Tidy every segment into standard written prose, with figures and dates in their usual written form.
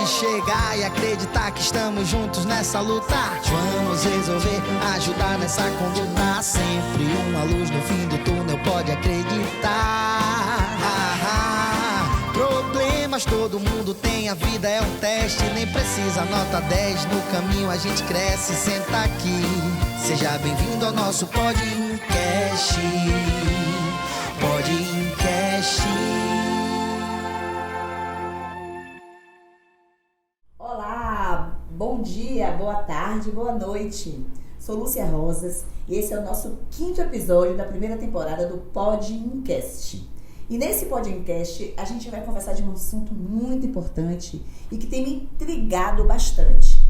chegar e acreditar que estamos juntos nessa luta. Vamos resolver, ajudar nessa conduta. Sempre uma luz no fim do túnel, pode acreditar. Problemas todo mundo tem, a vida é um teste. Nem precisa nota 10, no caminho a gente cresce. Senta aqui, seja bem-vindo ao nosso podcast. Podcast. Olá, bom dia, boa tarde, boa noite. Sou Lúcia Rosas e esse é o nosso 5º episódio da primeira temporada do Podcast. E nesse podcast a gente vai conversar de um assunto muito importante e que tem me intrigado bastante.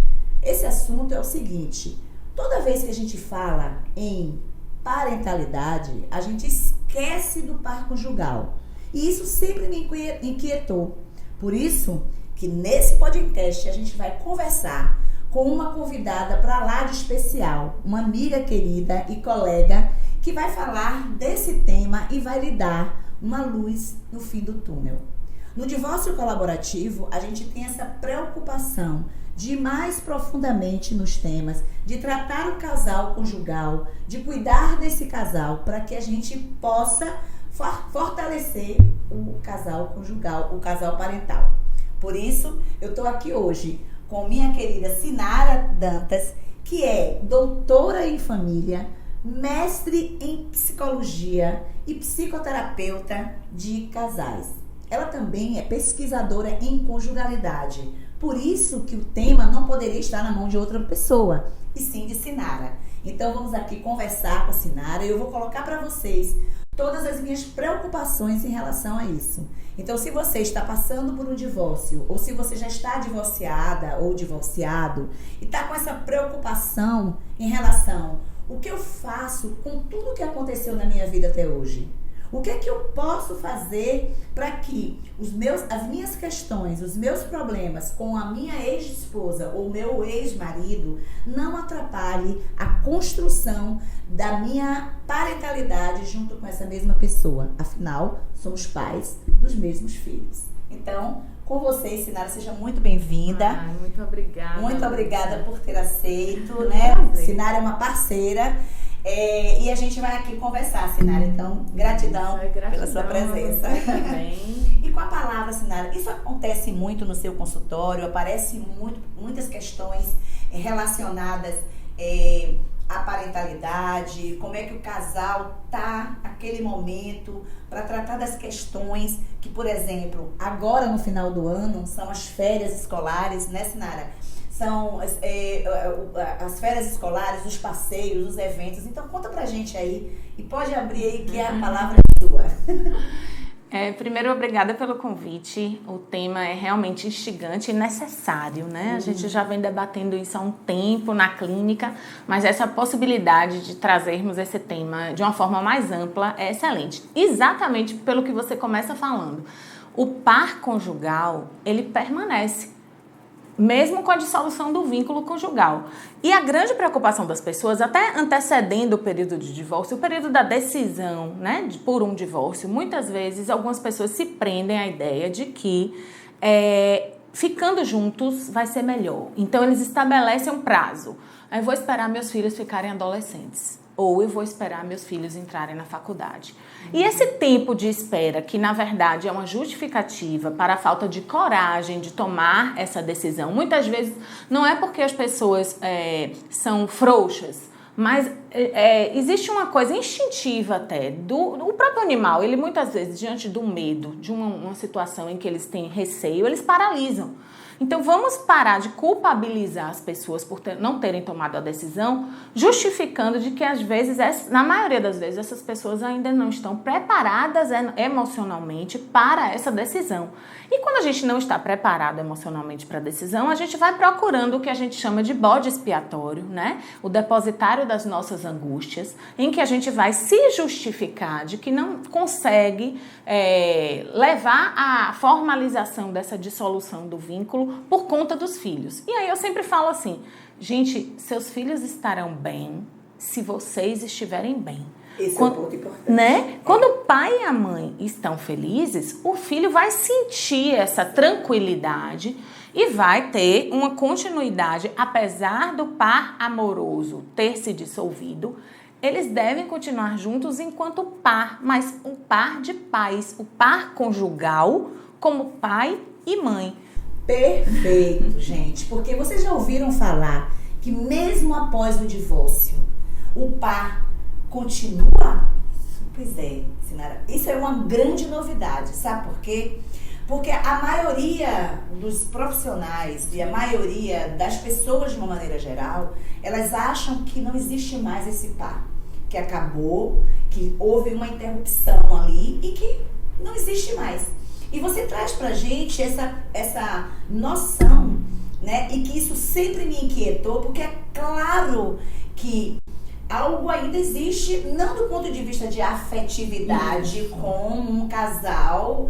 Esse assunto é o seguinte: toda vez que a gente fala em parentalidade, a gente esquece do par conjugal. E isso sempre me inquietou. Por isso que nesse podcast a gente vai conversar com uma convidada para lá de especial, uma amiga querida e colega que vai falar desse tema e vai lhe dar uma luz no fim do túnel. No divórcio colaborativo, a gente tem essa preocupação de ir mais profundamente nos temas, de tratar o casal conjugal, de cuidar desse casal para que a gente possa fortalecer o casal conjugal, o casal parental. Por isso, eu estou aqui hoje com minha querida Sinara Dantas, que é doutora em família, mestre em psicologia e psicoterapeuta de casais. Ela também é pesquisadora em conjugalidade. Por isso que o tema não poderia estar na mão de outra pessoa, e sim de Sinara. Então vamos aqui conversar com a Sinara e eu vou colocar para vocês todas as minhas preocupações em relação a isso. Então, se você está passando por um divórcio, ou se você já está divorciada ou divorciado, e está com essa preocupação em relação o que eu faço com tudo que aconteceu na minha vida até hoje? O que é que eu posso fazer para que as minhas questões, os meus problemas com a minha ex-esposa ou meu ex-marido não atrapalhe a construção da minha parentalidade junto com essa mesma pessoa? Afinal, somos pais dos mesmos filhos. Então, com você, Sinara, seja muito bem-vinda. Muito obrigada. Muito obrigada por ter aceito, né? Sinara é uma parceira. E a gente vai aqui conversar, Sinara. Então, gratidão pela sua presença. E com a palavra, Sinara, isso acontece muito no seu consultório? Aparece muitas questões relacionadas à parentalidade, como é que o casal tá naquele momento para tratar das questões que, por exemplo, agora no final do ano são as férias escolares, né, Sinara? São as férias escolares, os passeios, os eventos. Então conta pra gente aí e pode abrir aí que a palavra é sua. Primeiro, obrigada pelo convite. O tema é realmente instigante e necessário, né? A gente já vem debatendo isso há um tempo na clínica, mas essa possibilidade de trazermos esse tema de uma forma mais ampla é excelente. Exatamente pelo que você começa falando. O par conjugal, ele permanece, mesmo com a dissolução do vínculo conjugal. E a grande preocupação das pessoas, até antecedendo o período de divórcio, o período da decisão, né, por um divórcio, muitas vezes algumas pessoas se prendem à ideia de que ficando juntos vai ser melhor. Então eles estabelecem um prazo. Eu vou esperar meus filhos ficarem adolescentes. Ou eu vou esperar meus filhos entrarem na faculdade. E esse tempo de espera, que na verdade é uma justificativa para a falta de coragem de tomar essa decisão, muitas vezes não é porque as pessoas são frouxas, mas existe uma coisa instintiva até do próprio animal. Ele muitas vezes, diante do medo, de uma situação em que eles têm receio, eles paralisam. Então vamos parar de culpabilizar as pessoas por não terem tomado a decisão, justificando de que às vezes, na maioria das vezes, essas pessoas ainda não estão preparadas emocionalmente para essa decisão. E quando a gente não está preparado emocionalmente para a decisão, a gente vai procurando o que a gente chama de bode expiatório, né? O depositário das nossas angústias, em que a gente vai se justificar de que não consegue levar à formalização dessa dissolução do vínculo por conta dos filhos. E aí eu sempre falo assim, gente, seus filhos estarão bem se vocês estiverem bem. Esse é um ponto importante. Né? Quando o pai e a mãe estão felizes, o filho vai sentir essa tranquilidade e vai ter uma continuidade. Apesar do par amoroso ter se dissolvido, eles devem continuar juntos enquanto par, mas um par de pais, o par conjugal como pai e mãe. Perfeito, gente. Porque vocês já ouviram falar que mesmo após o divórcio, o par continua? Pois é, Sinara. Isso é uma grande novidade, sabe por quê? Porque a maioria dos profissionais e a maioria das pessoas de uma maneira geral, elas acham que não existe mais esse par, que acabou, que houve uma interrupção ali e que não existe mais. E você traz pra gente essa noção, né? E que isso sempre me inquietou, porque é claro que algo ainda existe, não do ponto de vista de afetividade com um casal,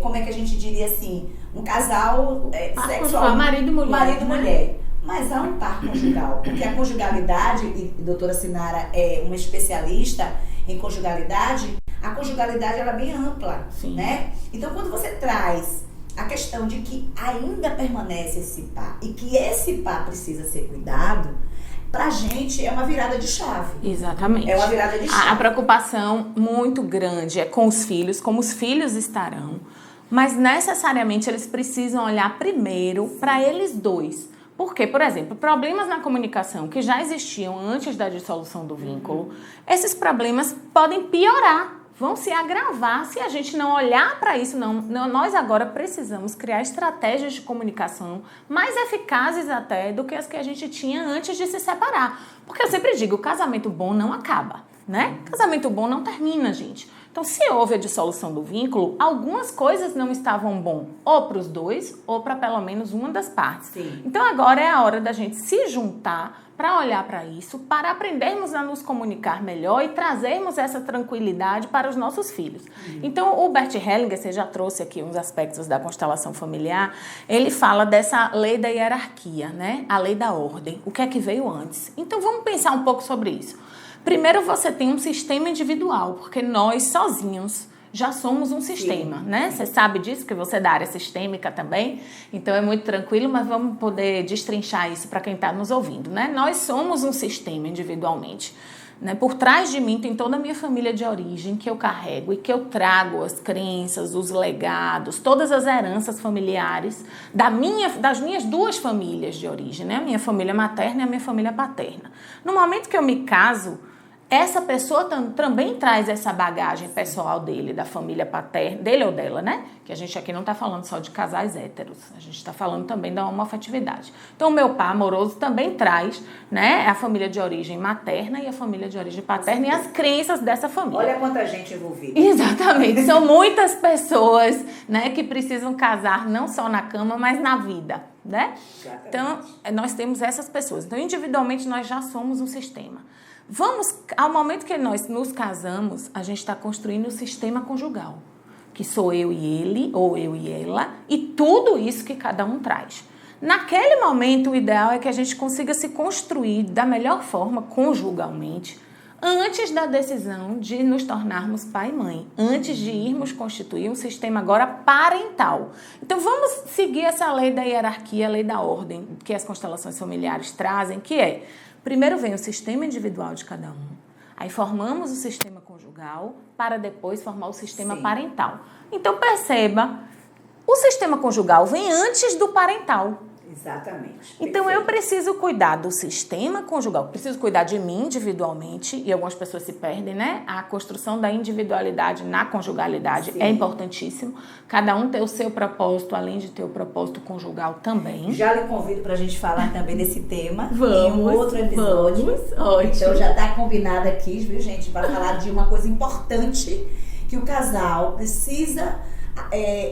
como é que a gente diria assim, um casal sexual, marido e mulher. Marido e mulher. Mas há um par conjugal, porque a conjugalidade, e a doutora Sinara é uma especialista em conjugalidade, a conjugalidade ela é bem ampla, Sim. né? Então, quando você traz a questão de que ainda permanece esse par e que esse par precisa ser cuidado, pra gente é uma virada de chave. Exatamente. É uma virada de chave. A preocupação muito grande é com os filhos, como os filhos estarão, mas necessariamente eles precisam olhar primeiro para eles dois. Porque, por exemplo, problemas na comunicação que já existiam antes da dissolução do vínculo, esses problemas podem piorar, vão se agravar se a gente não olhar para isso. Nós agora precisamos criar estratégias de comunicação mais eficazes até do que as que a gente tinha antes de se separar. Porque eu sempre digo, o casamento bom não acaba, né? Casamento bom não termina, gente. Então, se houve a dissolução do vínculo, algumas coisas não estavam bom, ou para os dois, ou para pelo menos uma das partes. Sim. Então, agora é a hora da gente se juntar para olhar para isso, para aprendermos a nos comunicar melhor e trazermos essa tranquilidade para os nossos filhos. Então, o Bert Hellinger, você já trouxe aqui uns aspectos da constelação familiar, ele fala dessa lei da hierarquia, né? A lei da ordem, o que é que veio antes. Então, vamos pensar um pouco sobre isso. Primeiro, você tem um sistema individual, porque nós sozinhos já somos um sistema, né? Você sabe disso, que você é da área sistêmica também, então é muito tranquilo, mas vamos poder destrinchar isso para quem está nos ouvindo, né? Nós somos um sistema individualmente, né? Por trás de mim tem toda a minha família de origem que eu carrego e que eu trago as crenças, os legados, todas as heranças familiares das minhas duas famílias de origem, né? A minha família materna e a minha família paterna. No momento que eu me caso, essa pessoa também traz essa bagagem pessoal dele, da família paterna, dele ou dela, né? Que a gente aqui não está falando só de casais héteros, a gente está falando também da homoafetividade. Então, o meu pai amoroso também traz, né, a família de origem materna e a família de origem paterna e as crenças dessa família. Olha quanta gente envolvida. Exatamente, são muitas pessoas, né, que precisam casar não só na cama, mas na vida, né? Exatamente. Então, nós temos essas pessoas. Então, individualmente, nós já somos um sistema. Ao momento que nós nos casamos, a gente está construindo o sistema conjugal, que sou eu e ele, ou eu e ela, e tudo isso que cada um traz. Naquele momento, o ideal é que a gente consiga se construir da melhor forma, conjugalmente, antes da decisão de nos tornarmos pai e mãe, antes de irmos constituir um sistema agora parental. Então, vamos seguir essa lei da hierarquia, a lei da ordem, que as constelações familiares trazem, que é: primeiro vem o sistema individual de cada um, aí formamos o sistema conjugal para depois formar o sistema parental. Então, perceba, o sistema conjugal vem antes do parental. Exatamente. Então, Perfeito. eu preciso cuidar do sistema conjugal, preciso cuidar de mim individualmente, e algumas pessoas se perdem, né? A construção da individualidade na conjugalidade é importantíssimo. Cada um tem o seu propósito, além de ter o propósito conjugal também. Já lhe convido para a gente falar também desse tema Vamos, em um outro episódio. Ótimo. Então já está combinado aqui, viu, gente, para falar de uma coisa importante que o casal precisa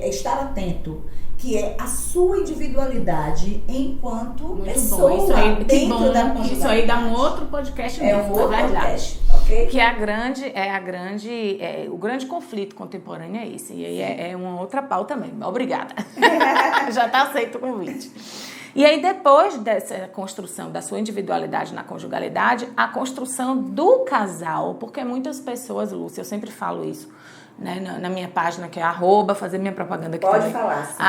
estar atento, que é a sua individualidade enquanto Muito pessoa bom. Isso aí, dentro da Isso aí dá um outro podcast mesmo, um outro verdade. podcast. Ok. Ok? Que o grande conflito contemporâneo é esse. E aí é uma outra pauta mesmo. Obrigada. Já está aceito o convite. E aí, depois dessa construção da sua individualidade na conjugalidade, a construção do casal, porque muitas pessoas, Lúcia, eu sempre falo isso, né, na minha página, que é fazer minha propaganda aqui Pode também. falar, sim.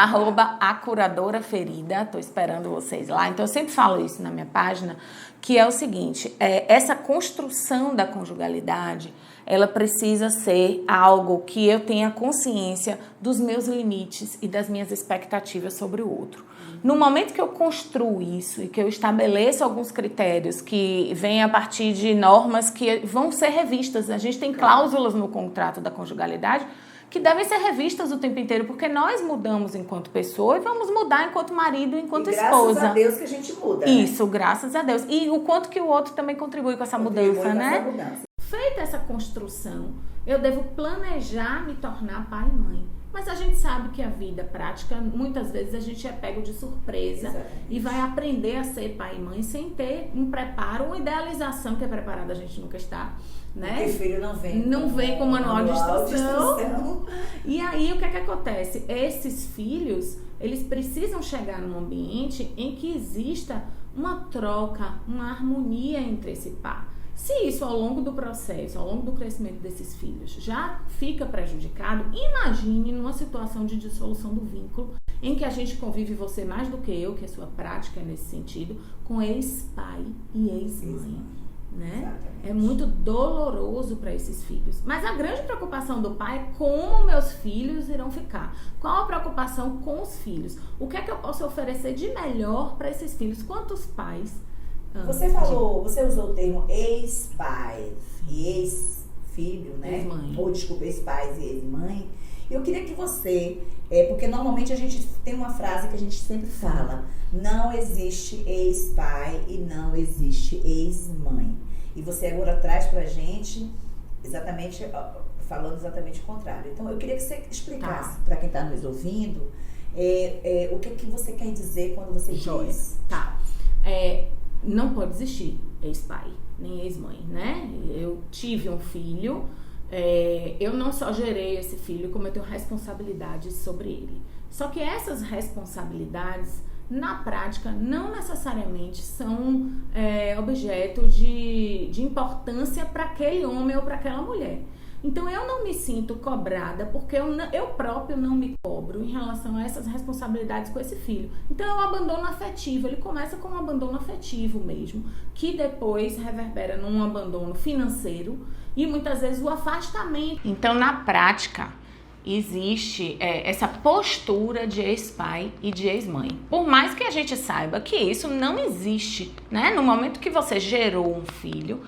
@acuradora-ferida, estou esperando vocês lá. Então, eu sempre falo isso na minha página, que é o seguinte, essa construção da conjugalidade, ela precisa ser algo que eu tenha consciência dos meus limites e das minhas expectativas sobre o outro. No momento que eu construo isso e que eu estabeleço alguns critérios que vêm a partir de normas que vão ser revistas, a gente tem cláusulas no contrato da conjugalidade que devem ser revistas o tempo inteiro, porque nós mudamos enquanto pessoa e vamos mudar enquanto marido, enquanto esposa. Graças a Deus que a gente muda. Isso, graças a Deus. E o quanto que o outro também contribui com essa mudança, né? Mudança. Feita essa construção, eu devo planejar me tornar pai e mãe. Mas a gente sabe que a vida prática, muitas vezes a gente é pego de surpresa. Exatamente. E vai aprender a ser pai e mãe sem ter um preparo, uma idealização, que é preparada a gente nunca está, né? Porque filho não vem com manual de instrução. E aí, o que é que acontece? Esses filhos, eles precisam chegar num ambiente em que exista uma troca, uma harmonia entre esse par. Se isso ao longo do processo, ao longo do crescimento desses filhos já fica prejudicado, imagine numa situação de dissolução do vínculo em que a gente convive, você mais do que eu, que a sua prática é nesse sentido, com ex-pai e ex-mãe, né? É muito doloroso para esses filhos. Mas a grande preocupação do pai é como meus filhos irão ficar. Qual a preocupação com os filhos? O que é que eu posso oferecer de melhor para esses filhos? Quantos pais... Você usou o termo ex-pai e ex-filho, né? Ex-mãe. Ou, desculpa, ex-pais e ex-mãe. Eu queria que você, porque normalmente a gente tem uma frase que a gente sempre fala, não existe ex-pai e não existe ex-mãe. E você agora traz pra gente falando exatamente o contrário. Então, eu queria que você explicasse para quem está nos ouvindo o que você quer dizer quando você diz. Não pode existir ex-pai, nem ex-mãe, né? Eu tive um filho, eu não só gerei esse filho, como eu tenho responsabilidades sobre ele. Só que essas responsabilidades, na prática, não necessariamente são objeto de importância para aquele homem ou para aquela mulher. Então, eu não me sinto cobrada porque eu próprio não me cobro em relação a essas responsabilidades com esse filho. Então, é o abandono afetivo. Ele começa com um abandono afetivo mesmo, que depois reverbera num abandono financeiro e muitas vezes o afastamento. Então, na prática, existe essa postura de ex-pai e de ex-mãe. Por mais que a gente saiba que isso não existe, né? No momento que você gerou um filho,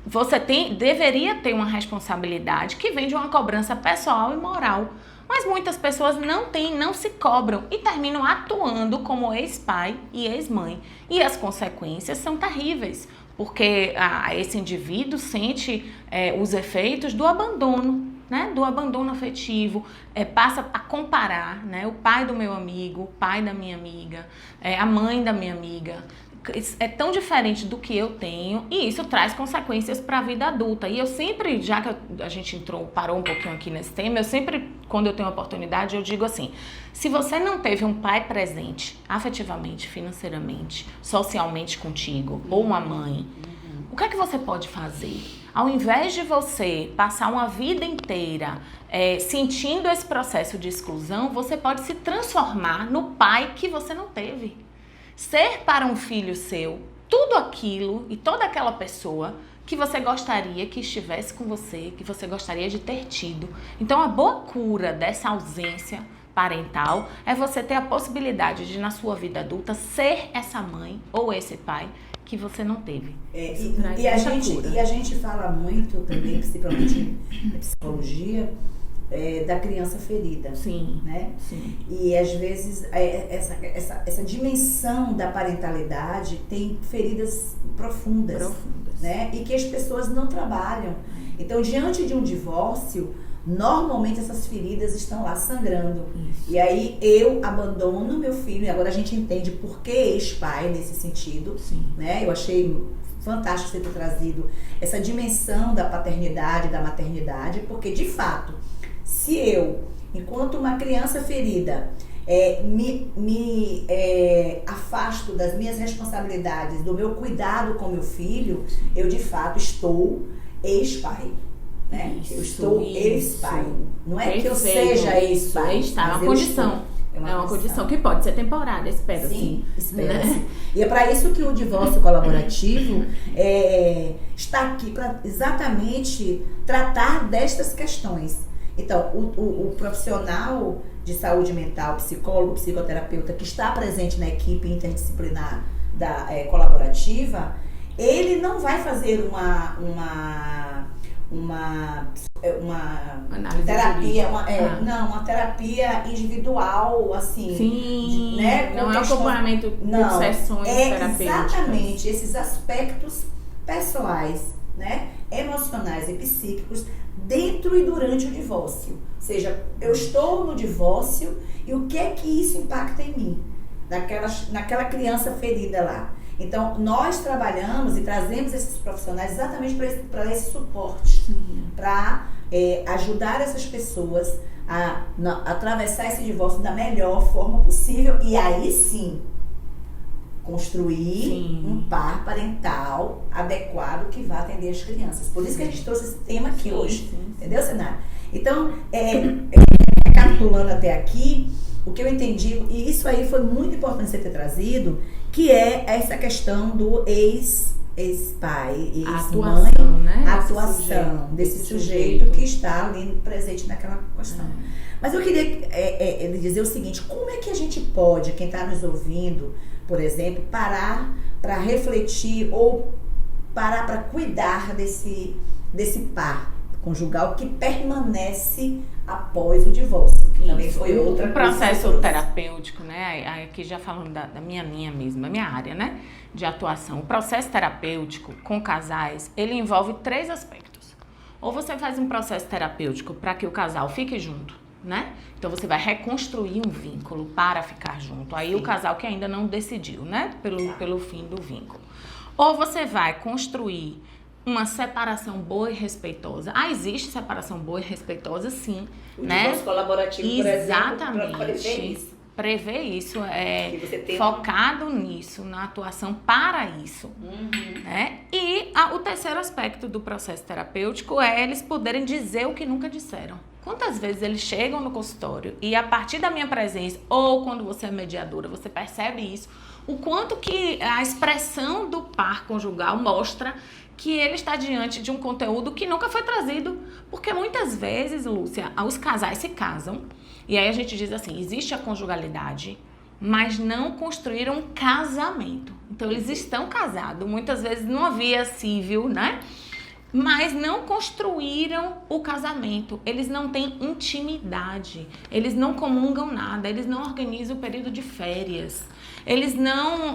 você deveria ter uma responsabilidade que vem de uma cobrança pessoal e moral. Mas muitas pessoas não se cobram e terminam atuando como ex-pai e ex-mãe. E as consequências são terríveis, porque esse indivíduo sente os efeitos do abandono, né? Do abandono afetivo, passa a comparar, né? O pai do meu amigo, o pai da minha amiga, a mãe da minha amiga. É tão diferente do que eu tenho e isso traz consequências para a vida adulta. E eu sempre, já que a gente parou um pouquinho aqui nesse tema, eu sempre, quando eu tenho oportunidade, eu digo assim, se você não teve um pai presente, afetivamente, financeiramente, socialmente contigo, ou uma mãe, o que é que você pode fazer? Ao invés de você passar uma vida inteira sentindo esse processo de exclusão, você pode se transformar no pai que você não teve. Ser para um filho seu tudo aquilo e toda aquela pessoa que você gostaria que estivesse com você, que você gostaria de ter tido. Então, a boa cura dessa ausência parental é você ter a possibilidade de, na sua vida adulta, ser essa mãe ou esse pai que você não teve. E a gente fala muito também, principalmente na psicologia, da criança ferida. Sim, né? Sim. E às vezes essa dimensão da parentalidade tem feridas profundas, né? E que as pessoas não trabalham. Então, diante de um divórcio, normalmente essas feridas estão lá sangrando. Isso. E aí eu abandono meu filho, e agora a gente entende por que ex-pai nesse sentido. Sim. Né? Eu achei fantástico você ter trazido essa dimensão da paternidade, da maternidade, porque de fato, se eu, enquanto uma criança ferida, me afasto das minhas responsabilidades, do meu cuidado com meu filho, eu de fato estou ex-pai. Né? Eu estou ex-pai. Não é que eu seja ex-pai. É uma condição. É uma condição que pode ser temporária, espero. Sim, espera-se. E é para isso que o divórcio colaborativo está aqui para exatamente tratar destas questões. Então, o profissional de saúde mental, psicólogo, psicoterapeuta que está presente na equipe interdisciplinar colaborativa, ele não vai fazer uma terapia, uma terapia individual, assim. Sim, né? Não é um acompanhamento por sessões terapêuticas. Exatamente, esses aspectos pessoais, né? Emocionais e psíquicos dentro e durante o divórcio. Ou seja, eu estou no divórcio e o que é que isso impacta em mim? Naquela criança ferida lá. Então, nós trabalhamos e trazemos esses profissionais exatamente para esse suporte, para ajudar essas pessoas a atravessar esse divórcio da melhor forma possível e aí sim construir um par parental adequado que vá atender as crianças. Por isso que a gente trouxe esse tema aqui hoje. Entendeu, Senara? Então, recapitulando até aqui, o que eu entendi, e isso aí foi muito importante você ter trazido, que é essa questão do ex-pai, ex-mãe, a atuação desse sujeito que está ali presente naquela questão. Mas eu queria dizer o seguinte, como é que a gente pode, quem está nos ouvindo, por exemplo, parar para refletir ou parar para cuidar desse par conjugal que permanece após o divórcio? Que também foi outra coisa. O processo terapêutico, né? Aqui já falando da minha linha mesmo, da minha área, né? De atuação. O processo terapêutico com casais, ele envolve 3 aspectos. Ou você faz um processo terapêutico para que o casal fique junto, né? Então você vai reconstruir um vínculo para ficar junto. Aí o casal que ainda não decidiu, né? Pelo fim do vínculo. Ou você vai construir uma separação boa e respeitosa. Existe separação boa e respeitosa, sim. O divórcio colaborativo, por exemplo, prevê isso, focado nisso, na atuação para isso. Né? E o terceiro aspecto do processo terapêutico é eles poderem dizer o que nunca disseram. Quantas vezes eles chegam no consultório e a partir da minha presença, ou quando você é mediadora, você percebe isso, o quanto que a expressão do par conjugal mostra que ele está diante de um conteúdo que nunca foi trazido. Porque muitas vezes, Lúcia, os casais se casam e aí a gente diz assim, existe a conjugalidade, mas não construíram um casamento. Então eles estão casados, muitas vezes numa via civil, né? Mas não construíram o casamento, eles não têm intimidade, eles não comungam nada, eles não organizam o período de férias, eles não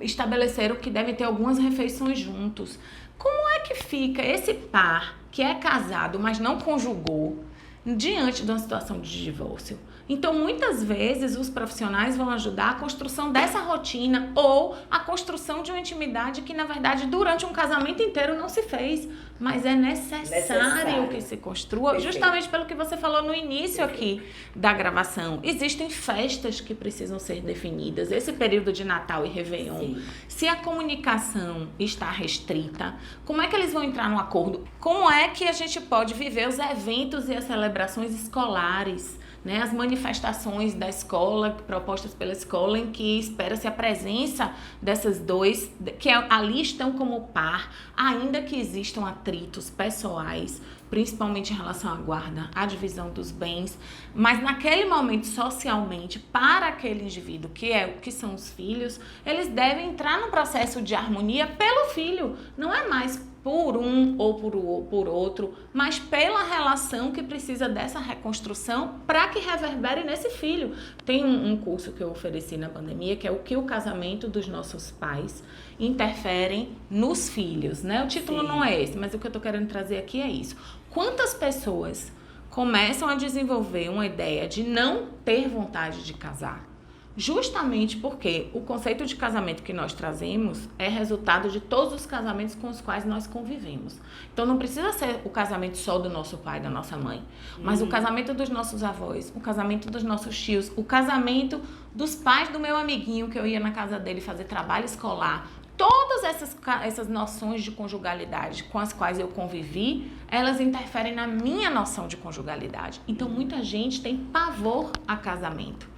estabeleceram que devem ter algumas refeições juntos. Como é que fica esse par que é casado, mas não conjugou, diante de uma situação de divórcio? Então, muitas vezes, os profissionais vão ajudar a construção dessa rotina ou a construção de uma intimidade que, na verdade, durante um casamento inteiro não se fez, mas é necessário que se construa. Perfeito. Justamente pelo que você falou no início aqui da gravação. Existem festas que precisam ser definidas, esse período de Natal e Réveillon. Sim. Se a comunicação está restrita, como é que eles vão entrar num acordo? Como é que a gente pode viver os eventos e as celebrações escolares? Né, as manifestações da escola, propostas pela escola, em que espera-se a presença dessas dois, que ali estão como par, ainda que existam atritos pessoais, principalmente em relação à guarda, à divisão dos bens, mas naquele momento, socialmente, para aquele indivíduo, que são os filhos, eles devem entrar no processo de harmonia pelo filho, não é mais por um ou por outro, mas pela relação que precisa dessa reconstrução para que reverbere nesse filho. Tem um curso que eu ofereci na pandemia, que é o que o casamento dos nossos pais interferem nos filhos, né? O título não é esse, mas o que eu tô querendo trazer aqui é isso. Quantas pessoas começam a desenvolver uma ideia de não ter vontade de casar, Justamente porque o conceito de casamento que nós trazemos é resultado de todos os casamentos com os quais nós convivemos. Então não precisa ser o casamento só do nosso pai, da nossa mãe, mas o casamento dos nossos avós, o casamento dos nossos tios, o casamento dos pais do meu amiguinho que eu ia na casa dele fazer trabalho escolar. Todas essas noções de conjugalidade com as quais eu convivi, elas interferem na minha noção de conjugalidade. Então muita gente tem pavor a casamento.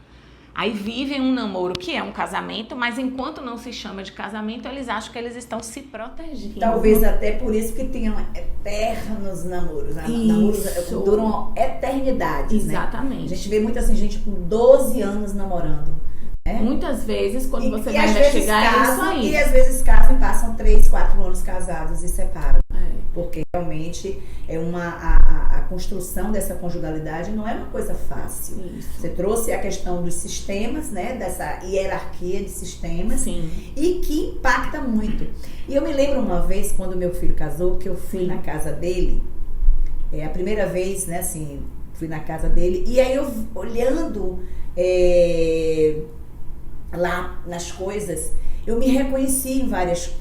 Aí vivem um namoro que é um casamento, mas enquanto não se chama de casamento, eles acham que eles estão se protegendo. Talvez até por isso que tenham eternos namoros. Namoros duram eternidades. Exatamente. Né? A gente vê muita assim, gente com 12 anos namorando. Né? Muitas vezes, quando você vai investigar, é isso aí. E às vezes casam e passam 3, 4 anos casados e separam. Porque realmente a construção dessa conjugalidade não é uma coisa fácil. Isso. Você trouxe a questão dos sistemas, né? Dessa hierarquia de sistemas. Sim. E que impacta muito. E eu me lembro uma vez, quando meu filho casou, que eu fui na casa dele, a primeira vez, né, assim, fui na casa dele, e aí eu olhando lá nas coisas, eu me reconheci em vários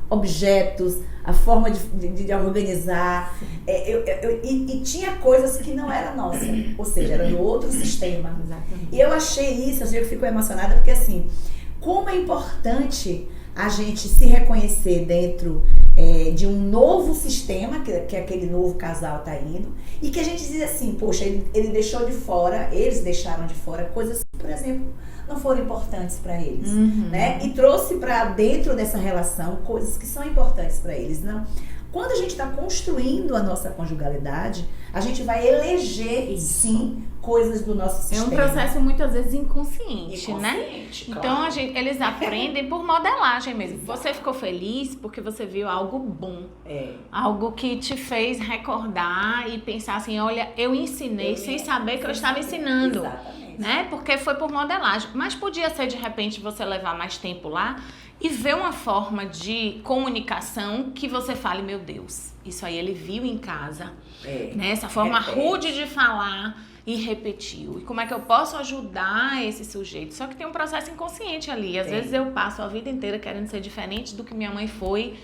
objetos, a forma de organizar, e tinha coisas que não era nossa, ou seja, era do outro sistema. Exatamente. E eu achei isso, eu fico emocionada, porque assim, como é importante a gente se reconhecer dentro de um novo sistema, que aquele novo casal está indo, e que a gente diz assim, poxa, ele deixou de fora, eles deixaram de fora coisas que, por exemplo, não foram importantes para eles, né? E trouxe para dentro dessa relação coisas que são importantes para eles. Não? Quando a gente está construindo a nossa conjugalidade, a gente vai eleger, sim, coisas do nosso sistema. É um processo muitas vezes inconsciente, né? Claro. Então eles aprendem por modelagem mesmo. Você ficou feliz porque você viu algo bom. Algo que te fez recordar e pensar assim, olha, eu ensinei sem saber que eu estava ensinando. Exatamente. Né? Porque foi por modelagem. Mas podia ser, de repente, você levar mais tempo lá e ver uma forma de comunicação que você fale, meu Deus, isso aí ele viu em casa. Né? Essa forma rude de falar e repetiu. E como é que eu posso ajudar esse sujeito? Só que tem um processo inconsciente ali. Às vezes eu passo a vida inteira querendo ser diferente do que minha mãe foi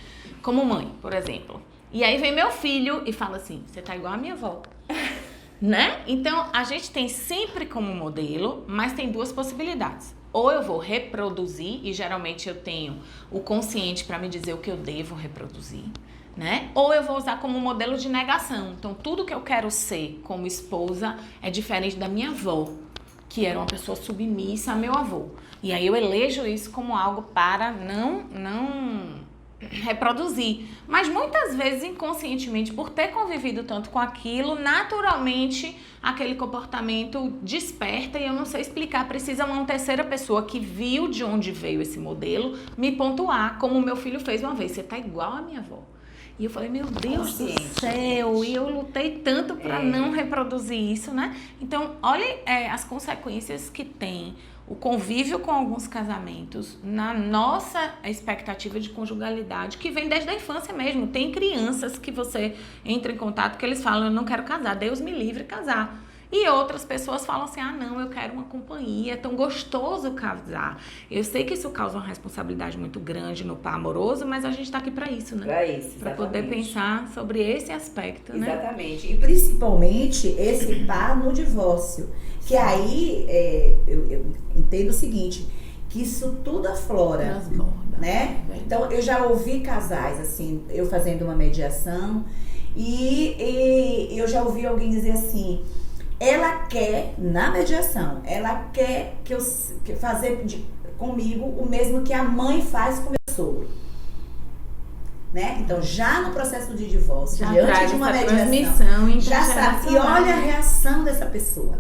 como mãe, por exemplo. E aí vem meu filho e fala assim, você tá igual a minha avó. Né? Então, a gente tem sempre como modelo, mas tem duas possibilidades. Ou eu vou reproduzir, e geralmente eu tenho o consciente para me dizer o que eu devo reproduzir, né? Ou eu vou usar como modelo de negação. Então, tudo que eu quero ser como esposa é diferente da minha avó, que era uma pessoa submissa a meu avô. E aí eu elejo isso como algo para não reproduzir, mas muitas vezes inconscientemente, por ter convivido tanto com aquilo, naturalmente aquele comportamento desperta e eu não sei explicar, precisa uma terceira pessoa que viu de onde veio esse modelo me pontuar, como o meu filho fez uma vez, você tá igual a minha avó. E eu falei, meu Deus do céu, e eu lutei tanto para não reproduzir isso, né? Então, olha as consequências que tem o convívio com alguns casamentos na nossa expectativa de conjugalidade, que vem desde a infância mesmo. Tem crianças que você entra em contato que eles falam, eu não quero casar, Deus me livre casar. E outras pessoas falam assim, não, eu quero uma companhia, é tão gostoso casar. Eu sei que isso causa uma responsabilidade muito grande no par amoroso, mas a gente está aqui para isso, né? Para isso, para poder pensar sobre esse aspecto, né? Exatamente. E principalmente esse par no divórcio. Que aí, eu entendo o seguinte, que isso tudo aflora. Transborda. Né? Então, eu já ouvi casais, assim, eu fazendo uma mediação, e eu já ouvi alguém dizer assim, ela quer, na mediação, ela quer que fazer comigo o mesmo que a mãe faz com o meu sogro. Né? Então, já no processo de divórcio, já diante de uma mediação, já sabe. E olha a reação dessa pessoa,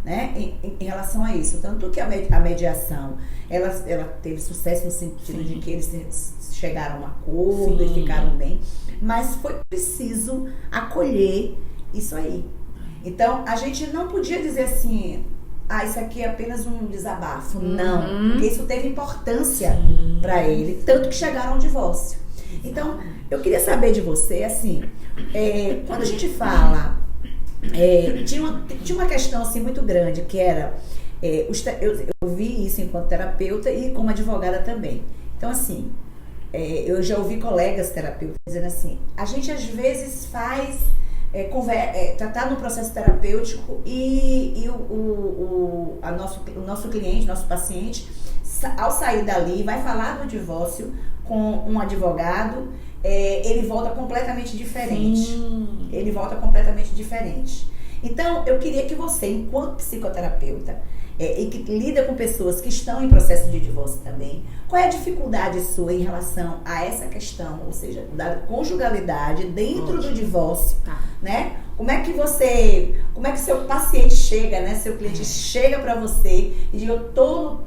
né? Em relação a isso. Tanto que a mediação, ela teve sucesso no sentido de que eles chegaram a um acordo e ficaram bem, mas foi preciso acolher isso aí. Então, a gente não podia dizer assim, isso aqui é apenas um desabafo. Não, porque isso teve importância para ele, tanto que chegaram ao divórcio. Então, eu queria saber de você, assim, quando a gente fala, tinha uma questão assim muito grande, que era Eu vi isso enquanto terapeuta e como advogada também. Então, assim, eu já ouvi colegas terapeutas dizendo assim, a gente às vezes faz, tá no processo terapêutico e o nosso cliente, nosso paciente, ao sair dali, vai falar do divórcio com um advogado, ele volta completamente diferente. Sim. Ele volta completamente diferente. Então, eu queria que você, enquanto psicoterapeuta, e que lida com pessoas que estão em processo de divórcio também, qual é a dificuldade sua em relação a essa questão, ou seja, da conjugalidade dentro do divórcio, né? Como é que seu paciente chega, né? Seu cliente chega para você e diz, eu tô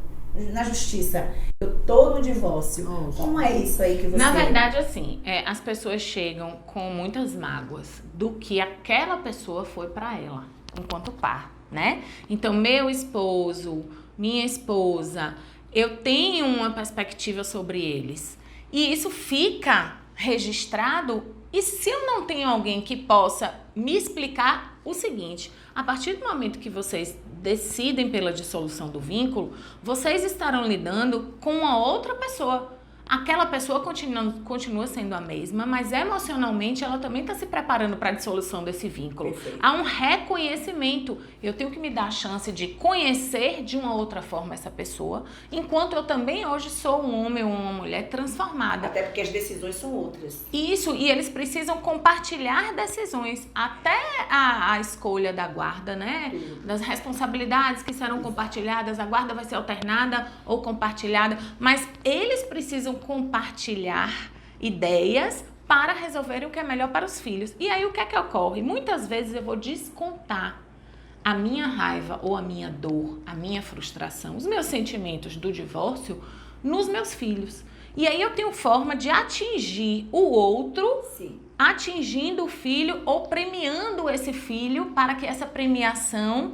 na justiça, eu tô no divórcio. Como é isso aí que você... Na verdade, assim, as pessoas chegam com muitas mágoas do que aquela pessoa foi para ela, enquanto par, né? Então, meu esposo, minha esposa, eu tenho uma perspectiva sobre eles. E isso fica registrado. E se eu não tenho alguém que possa me explicar o seguinte, a partir do momento que vocês decidem pela dissolução do vínculo, vocês estarão lidando com uma outra pessoa. Aquela pessoa continua sendo a mesma, mas emocionalmente ela também está se preparando para a dissolução desse vínculo. Perfeito. Há um reconhecimento. Eu tenho que me dar a chance de conhecer de uma outra forma essa pessoa, enquanto eu também hoje sou um homem ou uma mulher transformada. Até porque as decisões são outras. Isso, e eles precisam compartilhar decisões, até a escolha da guarda, né? Das responsabilidades que serão compartilhadas, a guarda vai ser alternada ou compartilhada, mas eles precisam compartilhar ideias para resolverem o que é melhor para os filhos. E aí o que é que ocorre? Muitas vezes eu vou descontar a minha raiva ou a minha dor, a minha frustração, os meus sentimentos do divórcio nos meus filhos. E aí eu tenho forma de atingir o outro, Sim. atingindo o filho ou premiando esse filho para que essa premiação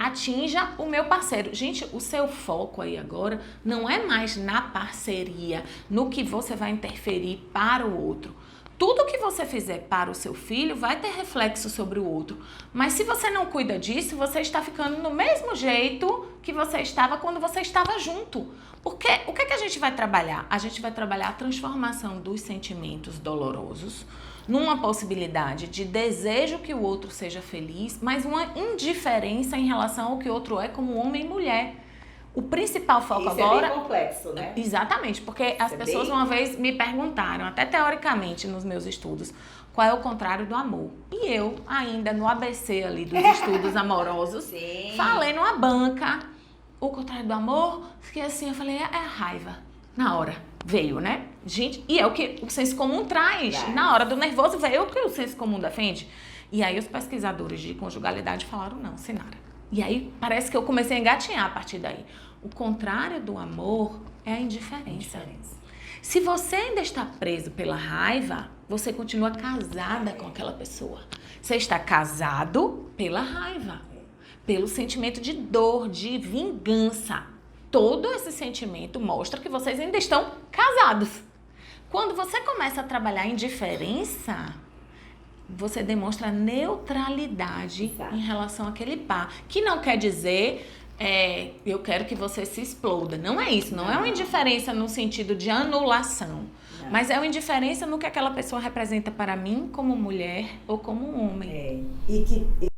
atinja o meu parceiro. Gente, o seu foco aí agora não é mais na parceria, no que você vai interferir para o outro. Tudo que você fizer para o seu filho vai ter reflexo sobre o outro. Mas se você não cuida disso, você está ficando no mesmo jeito que você estava quando você estava junto. Porque o que é que a gente vai trabalhar? A gente vai trabalhar a transformação dos sentimentos dolorosos numa possibilidade de desejo que o outro seja feliz, mas uma indiferença em relação ao que o outro é como homem e mulher. O principal foco Isso agora... é bem complexo, né? Exatamente, porque as pessoas uma vez me perguntaram, até teoricamente nos meus estudos, qual é o contrário do amor. E eu, ainda no ABC ali dos estudos amorosos, Sim. falei numa banca, o contrário do amor, fiquei assim, eu falei, é a raiva. Na hora, veio, né? Gente, e é o que o senso comum traz. Na hora do nervoso, veio o que o senso comum defende. E aí os pesquisadores de conjugalidade falaram, não, Sinara. E aí parece que eu comecei a engatinhar a partir daí. O contrário do amor é a indiferença. Se você ainda está preso pela raiva, você continua casada com aquela pessoa. Você está casado pela raiva, pelo sentimento de dor, de vingança. Todo esse sentimento mostra que vocês ainda estão casados. Quando você começa a trabalhar a indiferença, você demonstra neutralidade Exato. em relação àquele par. Que não quer dizer, eu quero que você se exploda. Não é isso. Não é uma indiferença no sentido de anulação. Não. Mas é uma indiferença no que aquela pessoa representa para mim como mulher ou como homem.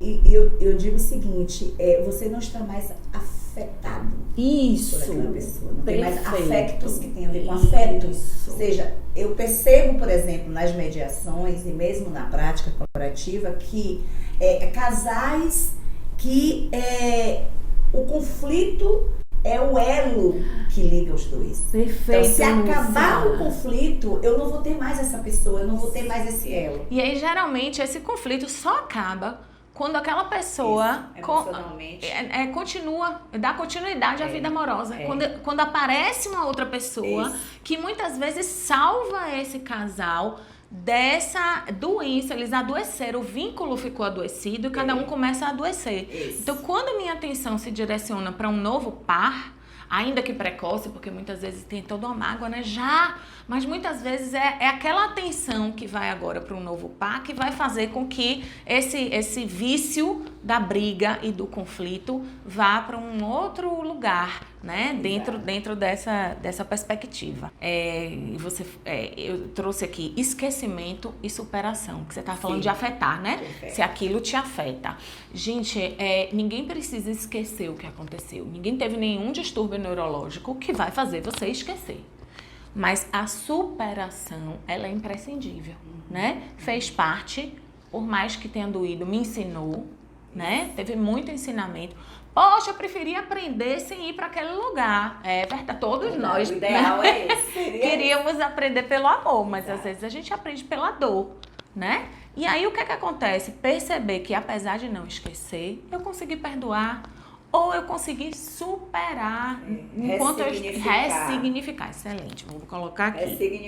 Eu digo o seguinte, você não está mais afetado por aquela pessoa. Não tem mais afetos que tem a ver com afeto. Ou seja, eu percebo, por exemplo, nas mediações e mesmo na prática corporativa que casais que o conflito é o elo que liga os dois. Perfeito. Então, se acabar o conflito, eu não vou ter mais essa pessoa, eu não vou ter mais esse elo. E aí, geralmente, esse conflito só acaba quando aquela pessoa Emocionalmente. dá continuidade à vida amorosa. Quando aparece uma outra pessoa que muitas vezes salva esse casal dessa doença, eles adoeceram, o vínculo ficou adoecido e cada um começa a adoecer. Então, quando minha atenção se direciona para um novo par, ainda que precoce, porque muitas vezes tem toda uma mágoa, né? Mas muitas vezes é aquela atenção que vai agora para um novo par que vai fazer com que esse vício da briga e do conflito vá para um outro lugar, né? Dentro dessa perspectiva. Eu trouxe aqui esquecimento e superação, que você está falando de afetar, né? Perfeito. Se aquilo te afeta. Gente, ninguém precisa esquecer o que aconteceu. Ninguém teve nenhum distúrbio neurológico que vai fazer você esquecer. Mas a superação, ela é imprescindível, né? Fez parte, por mais que tenha doído, me ensinou, né? Teve muito ensinamento. Poxa, eu preferia aprender sem ir para aquele lugar. É verdade, todos nós. O ideal é esse. Queríamos aprender pelo amor, mas às vezes a gente aprende pela dor, né? E aí o que acontece? Perceber que apesar de não esquecer, eu consegui perdoar ou eu consegui superar enquanto eu ressignificar. Excelente, vou colocar aqui.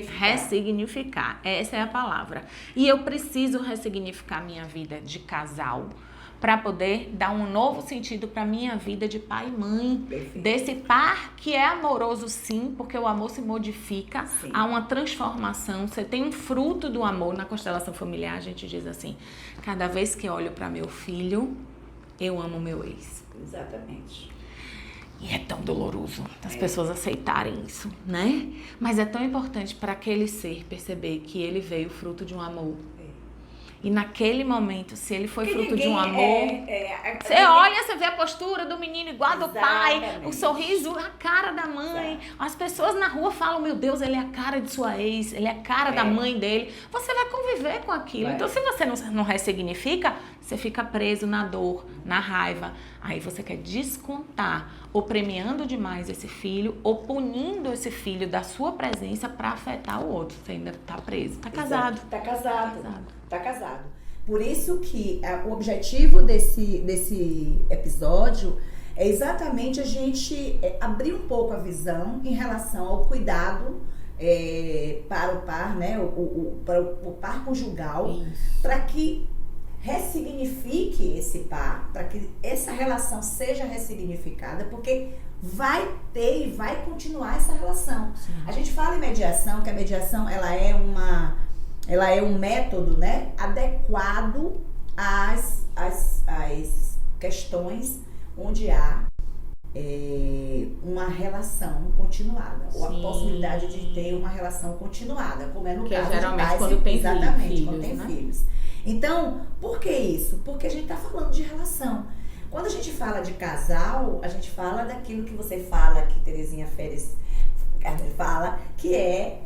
Ressignificar. Essa é a palavra. E eu preciso ressignificar minha vida de casal para poder dar um novo sentido para minha vida de pai e mãe. Perfeito. Desse par que é amoroso sim, porque o amor se modifica, Sim. há uma transformação, você tem um fruto do amor. Na constelação familiar a gente diz assim, cada vez que olho para meu filho, eu amo meu ex. Exatamente. E é tão doloroso as pessoas aceitarem isso, né? Mas é tão importante para aquele ser perceber que ele veio fruto de um amor. E naquele momento, se ele foi fruto de um amor, você olha, você vê a postura do menino igual a do pai, o sorriso, a cara da mãe. As pessoas na rua falam, meu Deus, ele é a cara de sua ex, ele é a cara da mãe dele. Você vai conviver com aquilo. Então, se você não ressignifica, você fica preso na dor, na raiva. Aí você quer descontar, ou premiando demais esse filho, ou punindo esse filho da sua presença para afetar o outro. Você ainda tá preso. Tá casado. Tá casado. Por isso que o objetivo desse episódio é exatamente a gente abrir um pouco a visão em relação ao cuidado para o par, né? Para o par conjugal, para que ressignifique esse par, para que essa relação seja ressignificada, porque vai ter e vai continuar essa relação. Sim. A gente fala em mediação, que a mediação ela é um método, né, adequado às questões onde há uma relação continuada, ou a possibilidade de ter uma relação continuada, como é no caso geralmente de pais, quando tem exatamente, filhos, quando tem né? filhos. Então, por que isso? Porque a gente está falando de relação. Quando a gente fala de casal, a gente fala daquilo que você fala, que Terezinha Férez fala, que é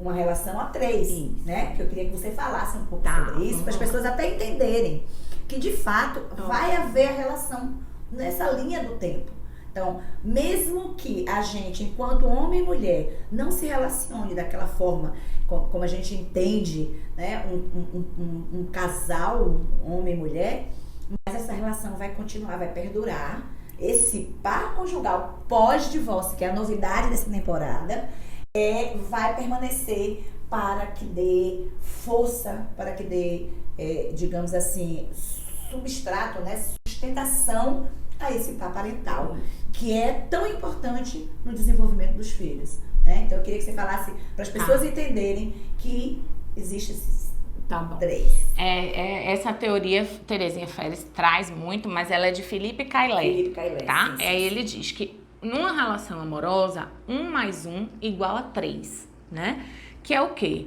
uma relação a três, né? Que eu queria que você falasse um pouco sobre isso, para as pessoas até entenderem que, de fato, vai haver a relação nessa linha do tempo. Então, mesmo que a gente, enquanto homem e mulher, não se relacione daquela forma, como a gente entende, né, um casal, homem e mulher, mas essa relação vai continuar, vai perdurar. Esse par conjugal pós-divórcio, que é a novidade dessa temporada, vai permanecer para que dê força, para que dê, digamos assim, substrato, né, sustentação a esse par parental, que é tão importante no desenvolvimento dos filhos, né? Então eu queria que você falasse para as pessoas entenderem que existe esses três. Essa teoria Terezinha Férez traz muito, mas ela é de Felipe Caillet, tá? Sim. Ele diz que numa relação amorosa, 1 mais 1 igual a 3, né? Que é o quê?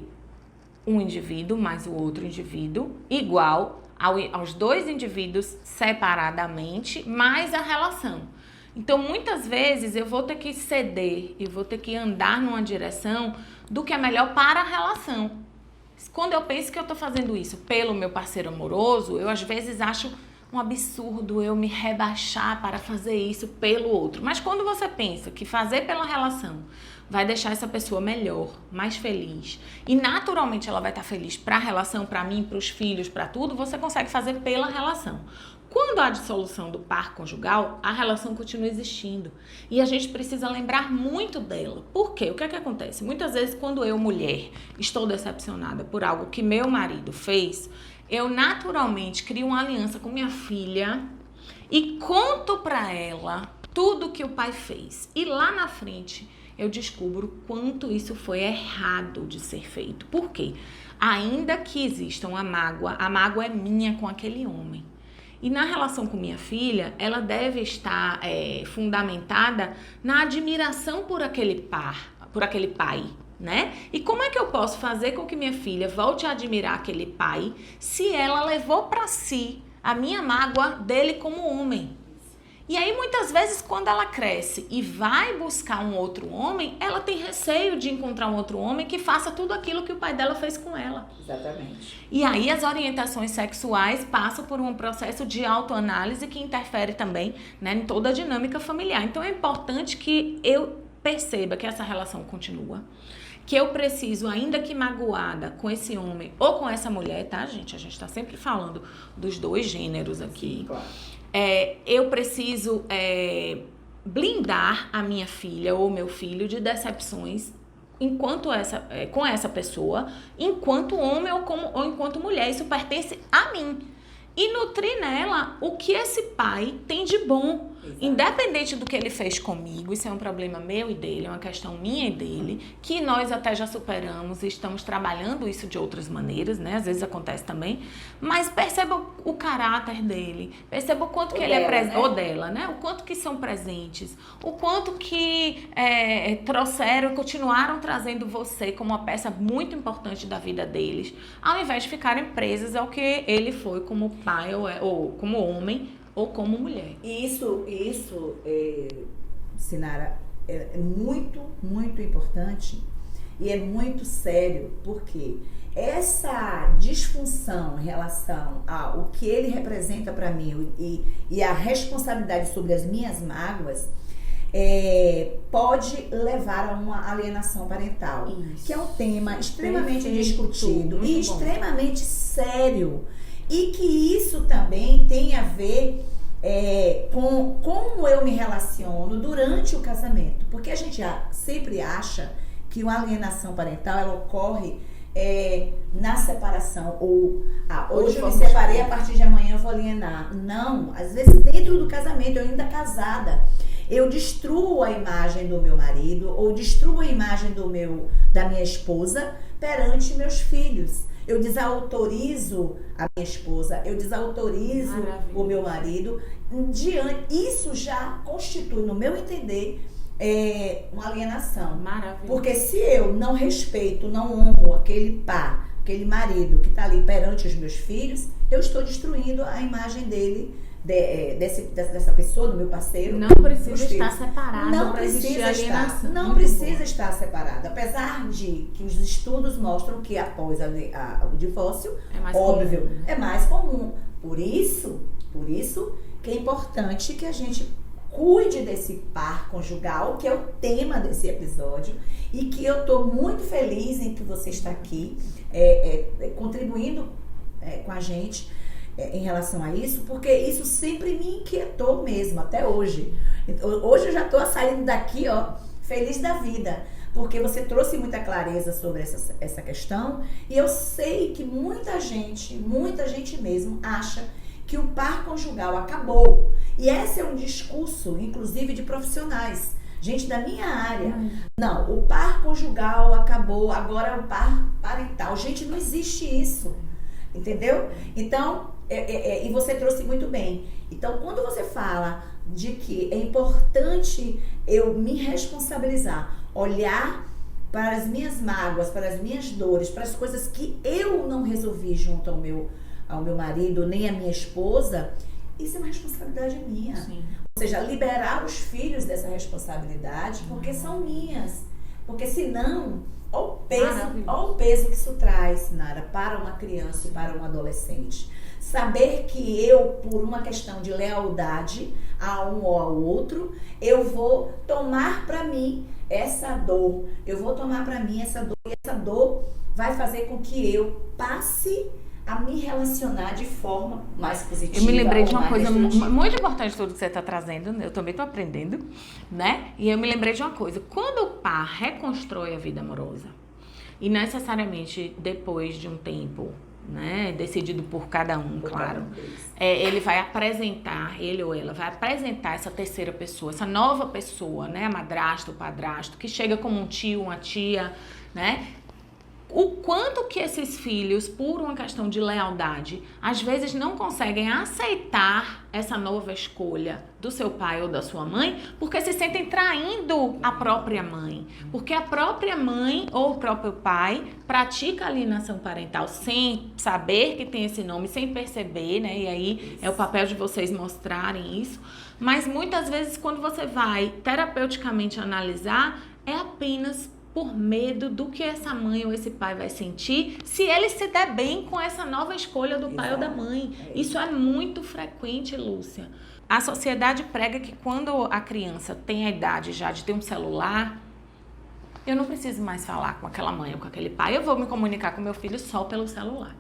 Um indivíduo mais o outro indivíduo igual aos dois indivíduos separadamente, mais a relação. Então, muitas vezes, eu vou ter que ceder e vou ter que andar numa direção do que é melhor para a relação. Quando eu penso que eu estou fazendo isso pelo meu parceiro amoroso, eu às vezes acho um absurdo eu me rebaixar para fazer isso pelo outro. Mas quando você pensa que fazer pela relação vai deixar essa pessoa melhor, mais feliz, e naturalmente ela vai estar feliz para a relação, para mim, para os filhos, para tudo, você consegue fazer pela relação. Quando há dissolução do par conjugal, a relação continua existindo. E a gente precisa lembrar muito dela. Por quê? O que é que acontece? Muitas vezes, quando eu, mulher, estou decepcionada por algo que meu marido fez, eu naturalmente crio uma aliança com minha filha e conto para ela tudo que o pai fez. E lá na frente, eu descubro quanto isso foi errado de ser feito. Por quê? Ainda que exista uma mágoa, a mágoa é minha com aquele homem. E na relação com minha filha, ela deve estar fundamentada na admiração por aquele pai, né? E como é que eu posso fazer com que minha filha volte a admirar aquele pai se ela levou para si a minha mágoa dele como homem? E aí, muitas vezes, quando ela cresce e vai buscar um outro homem, ela tem receio de encontrar um outro homem que faça tudo aquilo que o pai dela fez com ela. Exatamente. E aí, as orientações sexuais passam por um processo de autoanálise que interfere também, né, em toda a dinâmica familiar. Então, é importante que eu perceba que essa relação continua, que eu preciso, ainda que magoada com esse homem ou com essa mulher, tá, gente? A gente está sempre falando dos dois gêneros aqui. Sim, claro. Eu preciso blindar a minha filha ou meu filho de decepções com essa pessoa, enquanto homem ou enquanto mulher. Isso pertence a mim. E nutrir nela o que esse pai tem de bom. Exato. Independente do que ele fez comigo, isso é um problema meu e dele, é uma questão minha e dele, que nós até já superamos e estamos trabalhando isso de outras maneiras, né? Às vezes acontece também. Mas perceba o caráter dele, perceba o quanto que ele é presente, né? Ou dela, né? O quanto que são presentes, o quanto que continuaram trazendo você como uma peça muito importante da vida deles, ao invés de ficarem presas ao que ele foi como pai ou como homem ou como mulher. Isso, Sinara, é muito, muito importante e é muito sério, porque essa disfunção em relação ao que ele representa para mim e a responsabilidade sobre as minhas mágoas pode levar a uma alienação parental. Isso. Que é um tema extremamente discutido e extremamente sério. E que isso também tem a ver com como eu me relaciono durante o casamento. Porque a gente sempre acha que uma alienação parental ela ocorre na separação. Hoje eu me separei, a partir de amanhã eu vou alienar. Não, às vezes dentro do casamento, eu ainda casada, eu destruo a imagem do meu marido ou destruo a imagem da minha esposa perante meus filhos. Eu desautorizo a minha esposa, eu desautorizo o meu marido. Isso já constitui, no meu entender, uma alienação. Maravilhoso. Porque se eu não respeito, não honro aquele pai, aquele marido que está ali perante os meus filhos, eu estou destruindo a imagem dele, dessa pessoa, do meu parceiro. Não precisa estar separado. Não precisa estar separado. Apesar de que os estudos mostram que após o divórcio, é mais comum. Por isso que é importante que a gente cuide desse par conjugal, que é o tema desse episódio, e que eu estou muito feliz em que você está aqui contribuindo com a gente em relação a isso, porque isso sempre me inquietou mesmo, até hoje. Hoje eu já estou saindo daqui, feliz da vida, porque você trouxe muita clareza sobre essa questão, e eu sei que muita gente mesmo acha que o par conjugal acabou. E esse é um discurso, inclusive, de profissionais, gente da minha área. Não, o par conjugal acabou, agora é o par parental. Gente, não existe isso, entendeu? Então, e você trouxe muito bem. Então, quando você fala de que é importante eu me responsabilizar, olhar para as minhas mágoas, para as minhas dores, para as coisas que eu não resolvi junto ao meu marido, nem à minha esposa, isso é uma responsabilidade minha. Sim. Ou seja, liberar os filhos dessa responsabilidade, porque são minhas. Porque senão, olha o peso que isso traz, Nara, para uma criança e para um adolescente. Saber que eu, por uma questão de lealdade a um ou ao outro, eu vou tomar para mim essa dor. Eu vou tomar para mim essa dor. E essa dor vai fazer com que eu passe a me relacionar de forma mais positiva. Eu me lembrei de uma coisa muito importante, tudo que você está trazendo, eu também estou aprendendo, né? E eu me lembrei de uma coisa, quando o par reconstrói a vida amorosa, e necessariamente depois de um tempo, né, decidido por cada um, claro, ele vai apresentar, ele ou ela vai apresentar essa terceira pessoa, essa nova pessoa, né, a madrasta, o padrasto, que chega como um tio, uma tia, né? o quanto que esses filhos, por uma questão de lealdade, às vezes não conseguem aceitar essa nova escolha do seu pai ou da sua mãe, porque se sentem traindo a própria mãe. Porque a própria mãe ou o próprio pai pratica a alienação parental sem saber que tem esse nome, sem perceber, né? E aí é o papel de vocês mostrarem isso. Mas muitas vezes quando você vai terapeuticamente analisar, é apenas por medo do que essa mãe ou esse pai vai sentir se ele se der bem com essa nova escolha do pai ou da mãe. Isso é muito frequente, Lúcia. A sociedade prega que quando a criança tem a idade já de ter um celular, eu não preciso mais falar com aquela mãe ou com aquele pai, eu vou me comunicar com meu filho só pelo celular.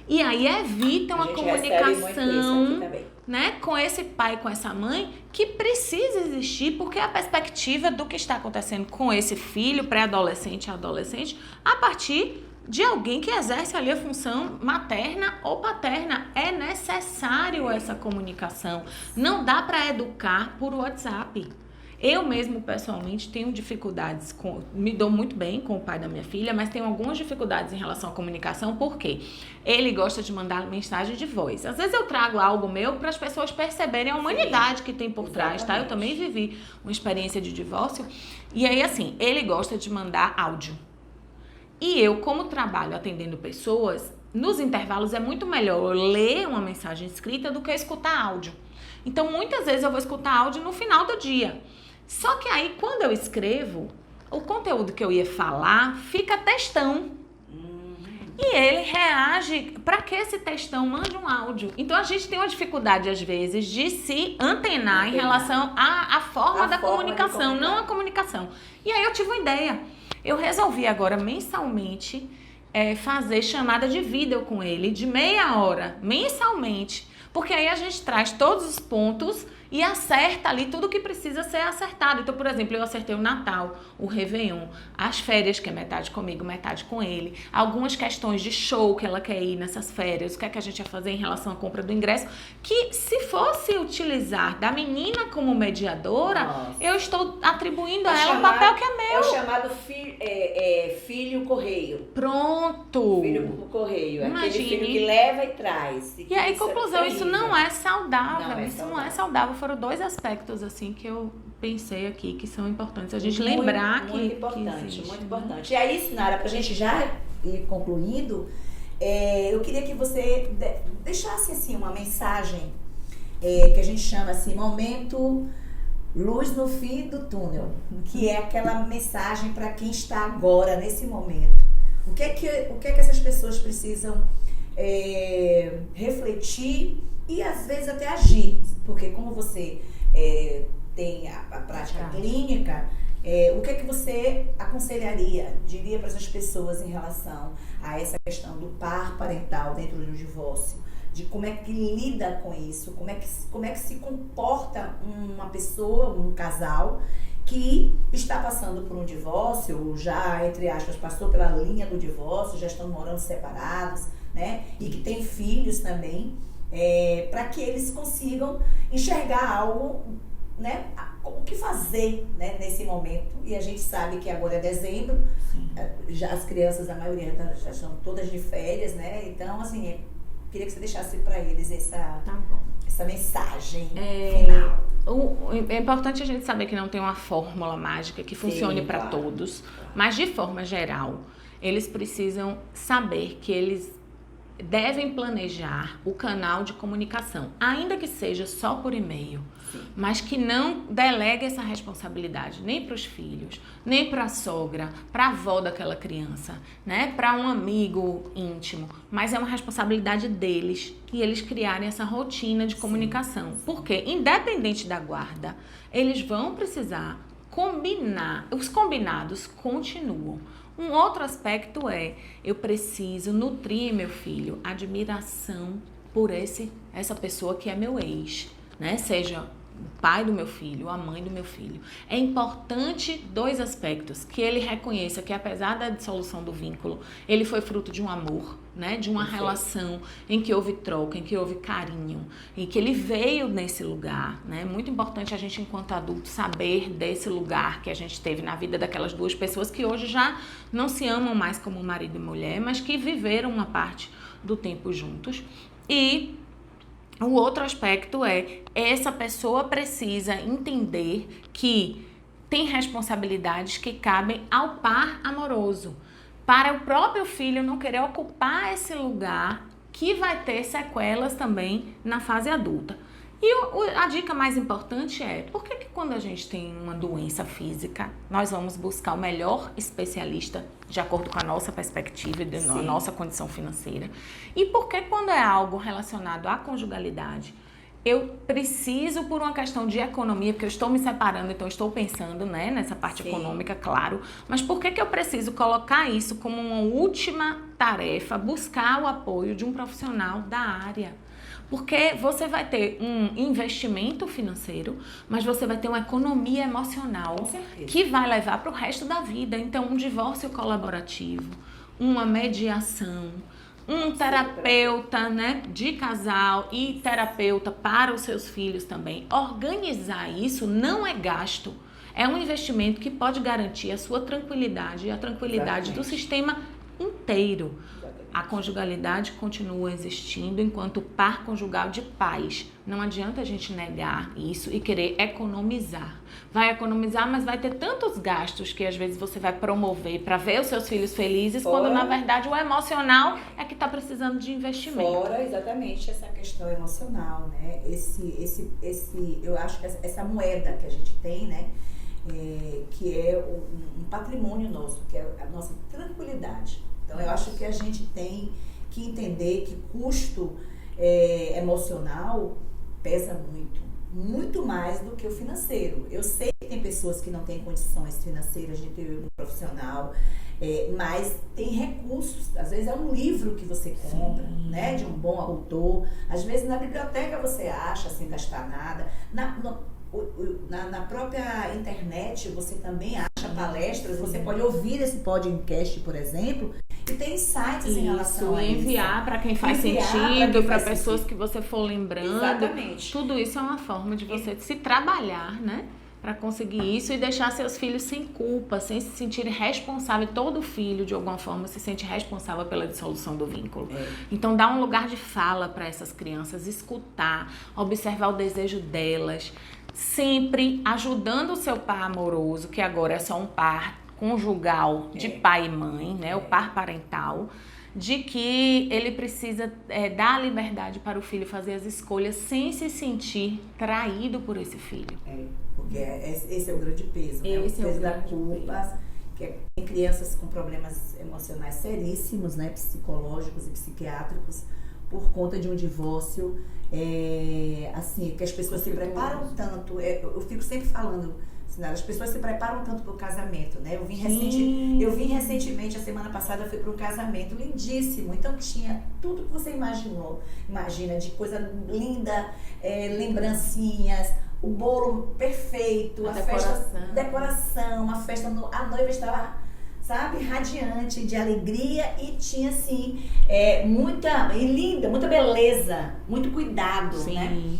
E aí evitam a comunicação, né, com esse pai, com essa mãe, que precisa existir, porque a perspectiva do que está acontecendo com esse filho, pré-adolescente, adolescente, a partir de alguém que exerce ali a função materna ou paterna. É necessário essa comunicação. Não dá para educar por WhatsApp. Eu mesmo, pessoalmente, tenho dificuldades, me dou muito bem com o pai da minha filha, mas tenho algumas dificuldades em relação à comunicação, porque ele gosta de mandar mensagem de voz. Às vezes eu trago algo meu para as pessoas perceberem a humanidade que tem por trás, tá? Eu também vivi uma experiência de divórcio, e aí, assim, ele gosta de mandar áudio. E eu, como trabalho atendendo pessoas, nos intervalos é muito melhor eu ler uma mensagem escrita do que escutar áudio. Então, muitas vezes eu vou escutar áudio no final do dia. Só que aí, quando eu escrevo, o conteúdo que eu ia falar fica textão. E ele reage para que esse textão mande um áudio. Então, a gente tem uma dificuldade, às vezes, de se antenar em relação à forma da comunicação, não a comunicação. E aí, eu tive uma ideia. Eu resolvi agora, mensalmente, fazer chamada de vídeo com ele, de meia hora, mensalmente. Porque aí a gente traz todos os pontos e acerta ali tudo que precisa ser acertado. Então, por exemplo, eu acertei o Natal, o Réveillon, as férias, que é metade comigo, metade com ele, algumas questões de show que ela quer ir nessas férias, o que é que a gente ia fazer em relação à compra do ingresso, que se fosse utilizar da menina como mediadora, eu estou atribuindo a ela um papel que é meu. É o chamado filho correio. Pronto! Filho por correio. Imagine. Aquele filho que leva e traz. E aí, conclusão, isso não é saudável. Não é saudável. Foram dois aspectos, assim, que eu pensei aqui, que são importantes a gente lembrar que importante, existe, muito né? importante. E aí, Sinara, pra gente já ir concluindo, eu queria que você deixasse, assim, uma mensagem que a gente chama, assim, momento luz no fim do túnel, que é aquela mensagem para quem está agora, nesse momento. O que é que essas pessoas precisam refletir e às vezes até agir, porque como você tem a prática clínica, o que é que você aconselharia, diria para essas pessoas em relação a essa questão do par parental dentro do divórcio, de como é que lida com isso, como é que se comporta uma pessoa, um casal que está passando por um divórcio, ou já, entre aspas, passou pela linha do divórcio, já estão morando separados, né? E que tem filhos também, para que eles consigam enxergar algo, né? O que fazer, né, nesse momento. E a gente sabe que agora é dezembro, já as crianças, a maioria já estão todas de férias, né? Então, assim, queria que você deixasse para eles essa mensagem final. É importante a gente saber que não tem uma fórmula mágica que funcione para todos, mas de forma geral, eles precisam saber que eles devem planejar o canal de comunicação, ainda que seja só por e-mail, mas que não delegue essa responsabilidade nem para os filhos, nem para a sogra, para a avó daquela criança, né? Para um amigo íntimo, mas é uma responsabilidade deles e eles criarem essa rotina de comunicação, porque independente da guarda, eles vão precisar combinar, os combinados continuam. Um outro aspecto eu preciso nutrir, meu filho, admiração por essa pessoa que é meu ex, né? Seja o pai do meu filho, a mãe do meu filho. É importante 2 aspectos, que ele reconheça que apesar da dissolução do vínculo, ele foi fruto de um amor, né, de uma relação em que houve troca, em que houve carinho, e que ele veio nesse lugar, né? É muito importante a gente, enquanto adulto, saber desse lugar que a gente teve na vida daquelas 2 pessoas que hoje já não se amam mais como marido e mulher, mas que viveram uma parte do tempo juntos. E o outro aspecto é, essa pessoa precisa entender que tem responsabilidades que cabem ao par amoroso, para o próprio filho não querer ocupar esse lugar que vai ter sequelas também na fase adulta. E a dica mais importante é, por que quando a gente tem uma doença física, nós vamos buscar o melhor especialista de acordo com a nossa perspectiva e da nossa condição financeira? E por que quando é algo relacionado à conjugalidade, eu preciso, por uma questão de economia, porque eu estou me separando, então eu estou pensando, né, nessa parte econômica, claro, mas por que eu preciso colocar isso como uma última tarefa, buscar o apoio de um profissional da área? Porque você vai ter um investimento financeiro, mas você vai ter uma economia emocional que vai levar para o resto da vida. Então, um divórcio colaborativo, uma mediação, um terapeuta, né, de casal e terapeuta para os seus filhos também. Organizar isso não é gasto, é um investimento que pode garantir a sua tranquilidade e a tranquilidade do sistema inteiro. A conjugalidade continua existindo enquanto par conjugal de pais. Não adianta a gente negar isso e querer economizar. Vai economizar, mas vai ter tantos gastos que às vezes você vai promover para ver os seus filhos felizes, quando na verdade o emocional é que está precisando de investimento. Fora exatamente essa questão emocional, né? Eu acho que essa moeda que a gente tem, né? Que é um patrimônio nosso, que é a nossa tranquilidade. Então, eu acho que a gente tem que entender que custo emocional pesa muito, muito mais do que o financeiro. Eu sei que tem pessoas que não têm condições financeiras de ter um profissional, mas tem recursos. Às vezes é um livro que você compra, né, de um bom autor. Às vezes na biblioteca você acha, sem gastar nada. Na própria internet você também acha palestras, você pode ouvir esse podcast, por exemplo, e tem sites em relação a isso. Enviar para quem faz sentido, para pessoas que você for lembrando. Exatamente. Tudo isso é uma forma de você se trabalhar, né? Para conseguir isso e deixar seus filhos sem culpa, sem se sentirem responsáveis. Todo filho, de alguma forma, se sente responsável pela dissolução do vínculo. Então, dá um lugar de fala para essas crianças, escutar, observar o desejo delas, sempre ajudando o seu par amoroso, que agora é só um par conjugal de pai e mãe, né? O par parental, de que ele precisa dar liberdade para o filho fazer as escolhas sem se sentir traído por esse filho. Porque esse é o grande peso, né? O peso da culpa, que tem crianças com problemas emocionais seríssimos, né? Psicológicos e psiquiátricos, por conta de um divórcio, assim, que as pessoas se preparam tanto, eu fico sempre falando, as pessoas se preparam tanto para o casamento, né? Eu vim recentemente, a semana passada eu fui para um casamento lindíssimo, então tinha tudo que você imagina de coisa linda, lembrancinhas, o bolo perfeito, decoração, a festa, a noiva estava, sabe, radiante de alegria e tinha assim, muita beleza, muito cuidado, né?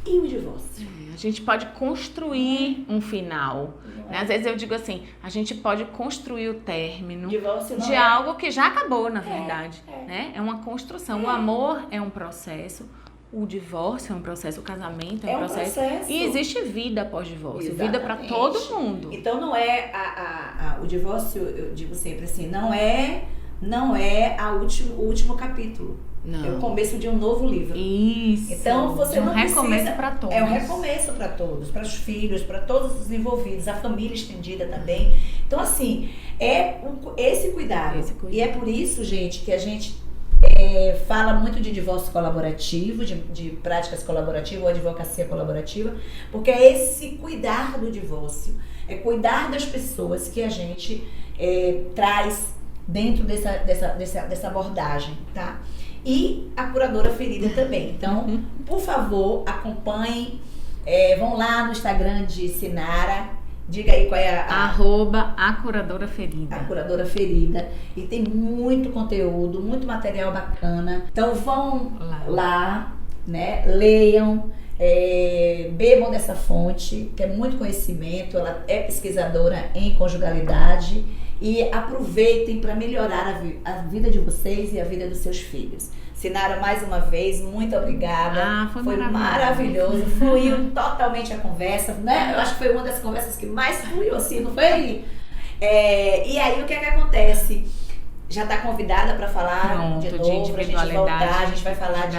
E o divórcio? A gente pode construir um final. Né? Às vezes eu digo assim, a gente pode construir o término de algo que já acabou, na verdade. Né? É uma construção. O amor é um processo, o divórcio é um processo, o casamento é um processo. E existe vida após divórcio, vida para todo mundo. Então não é o divórcio, eu digo sempre assim, não é o último capítulo. Não. É o começo de um novo livro. Isso. Então você não precisa. Recomeço para todos. É um recomeço para todos, para os filhos, para todos os envolvidos, a família estendida também. Então assim, esse cuidado. E é por isso, gente, que a gente fala muito de divórcio colaborativo, de práticas colaborativas ou advocacia colaborativa, porque é esse cuidar do divórcio, é cuidar das pessoas que a gente traz dentro dessa abordagem, tá? E a curadora ferida também. Então, por favor, acompanhem Vão lá no Instagram de Sinara. Diga aí qual é @a curadora ferida. A curadora ferida. E tem muito conteúdo, muito material bacana. Então vão lá, né? Leiam, bebam dessa fonte, que é muito conhecimento. Ela é pesquisadora em conjugalidade. E aproveitem para melhorar a vida de vocês e a vida dos seus filhos. Sinara, mais uma vez, muito obrigada. Foi maravilhoso. Fluiu totalmente a conversa, né? Eu acho que foi uma das conversas que mais fluiu, assim, não foi? E aí, o que é que acontece? Já está convidada para falar de novo, pra gente voltar, a gente vai falar de...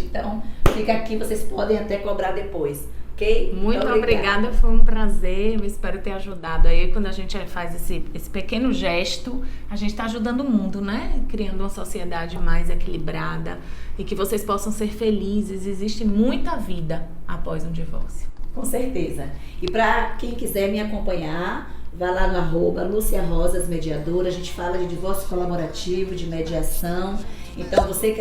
Então, fica aqui, vocês podem até cobrar depois. Okay? Muito obrigada, foi um prazer, eu espero ter ajudado aí. Quando a gente faz esse pequeno gesto, a gente está ajudando o mundo, né? Criando uma sociedade mais equilibrada e que vocês possam ser felizes. Existe muita vida após um divórcio. Com certeza. E para quem quiser me acompanhar, vá lá no @Lúcia Rosas Mediadora. A gente fala de divórcio colaborativo, de mediação. Então, você que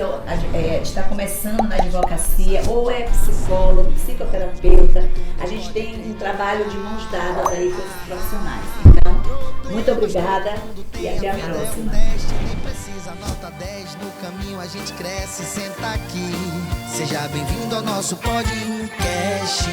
está começando na advocacia ou é psicólogo, psicoterapeuta, a gente tem um trabalho de mãos dadas aí com esses profissionais. Então, muito obrigada e até a próxima. Precisa nota 10, no caminho a gente cresce, senta aqui. Seja bem-vindo ao nosso podcast.